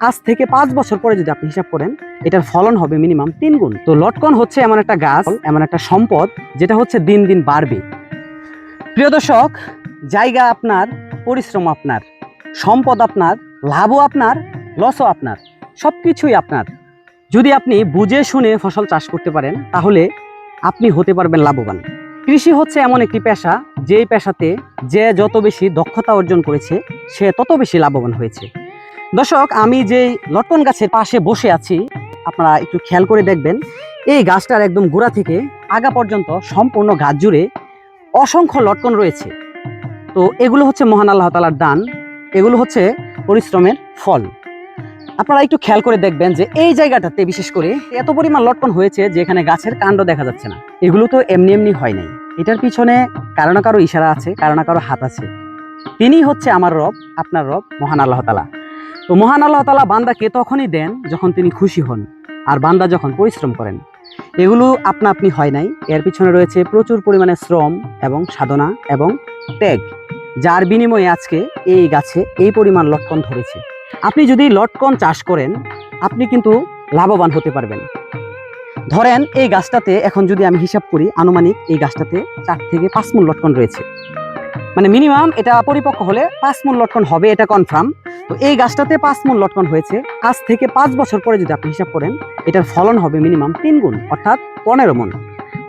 আজ থেকে 5 বছর পরে যদি আপনি হিসাব করেন, এটার ফলন হবে মিনিমাম 3 গুণ। তো লটকন হচ্ছে এমন একটা গাছ, এমন একটা সম্পদ, যেটা হচ্ছে দিন দিন বাড়বে। প্রিয় দর্শক, জায়গা আপনার, পরিশ্রম আপনার, সম্পদ আপনার, লাভও আপনার, লসও আপনার, সবকিছুই আপনার। যদি আপনি বুঝে শুনে ফসল চাষ করতে পারেন, তাহলে আপনি হতে পারবেন লাভবান। কৃষি হচ্ছে এমন একটি পেশা, যেই পেশাতে যে যত বেশি দক্ষতা অর্জন করেছে, সে তত বেশি লাভবান হয়েছে। দর্শক, আমি যেই লটকন গাছের পাশে বসে আছি, আপনারা একটু খেয়াল করে দেখবেন, এই গাছটার একদম গোড়া থেকে আগা পর্যন্ত সম্পূর্ণ গাছ জুড়ে অসংখ্য লটকন রয়েছে। তো এগুলো হচ্ছে মহান আল্লাহ তাআলার দান, এগুলো হচ্ছে পরিশ্রমের ফল। আপনারা একটু খেয়াল করে দেখবেন যে এই জায়গাটাতে বিশেষ করে এত পরিমাণ লটকন হয়েছে যে এখানে গাছের কাণ্ড দেখা যাচ্ছে না। এগুলো তো এমনি এমনি হয় নাই, এটার পিছনে কারো না কারো ইশারা আছে, কারো না কারো হাত আছে। তিনি হচ্ছে আমার রব, আপনার রব, মহান আল্লাহ তাআলা। তো মহান আল্লাহ তাআলা বান্দাকে তখনই দেন যখন তিনি খুশি হন, আর বান্দা যখন পরিশ্রম করেন। এগুলো আপনা আপনি হয় নাই, এর পিছনে রয়েছে প্রচুর পরিমাণে শ্রম এবং সাধনা এবং ত্যাগ, যার বিনিময়ে আজকে এই গাছে এই পরিমাণ লটকন ধরেছে। আপনি যদি লটকন চাষ করেন, আপনি কিন্তু লাভবান হতে পারবেন। ধরেন এই গাছটাতে এখন যদি আমি হিসাব করি, আনুমানিক এই গাছটাতে 4 থেকে 5 মণ লটকন রয়েছে, মানে মিনিমাম এটা পরিপক্ক হলে 5 মণ লটকন হবে, এটা কনফার্ম। তো এই গাছটাতে 5 মণ লটকন হয়েছে। আজ থেকে 5 বছর পরে যদি আপনি হিসাব করেন, এটার ফলন হবে মিনিমাম 3 গুণ, অর্থাৎ 15 মণ।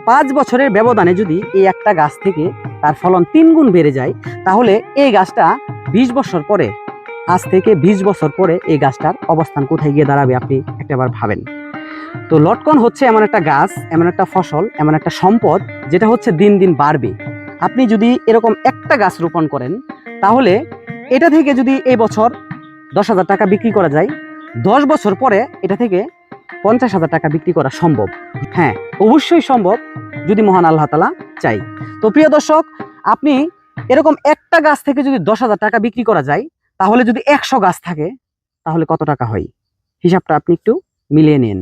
5 বছরের ব্যবধানে যদি এই একটা গাছ থেকে তার ফলন 3 গুণ বেড়ে যায়, তাহলে এই গাছটা 20 বছর পরে, আজ থেকে 20 বছর পরে এই গাছটার অবস্থান কোথায় গিয়ে দাঁড়াবে আপনি একটাবার ভাবেন। তো লটকন হচ্ছে এমন একটা গাছ, এমন একটা ফসল, এমন একটা সম্পদ, যেটা হচ্ছে দিন দিন বাড়বে। আপনি যদি এরকম একটা গাছ রোপণ করেন, তাহলে এটা থেকে যদি এই বছর 10,000 টাকা বিক্রি করা যায়, 10 বছর পরে এটা থেকে 50,000 টাকা বিক্রি করা সম্ভব। হ্যাঁ, অবশ্যই সম্ভব, যদি মহান আল্লাহ তাআলা চাই। তো প্রিয় দর্শক, আপনি এরকম একটা গাছ থেকে যদি 10,000 টাকা বিক্রি করা যায়, তাহলে যদি 100 গাছ থাকে, তাহলে কত টাকা হয়? হিসাবটা আপনি একটু মিলিয়ে নিন।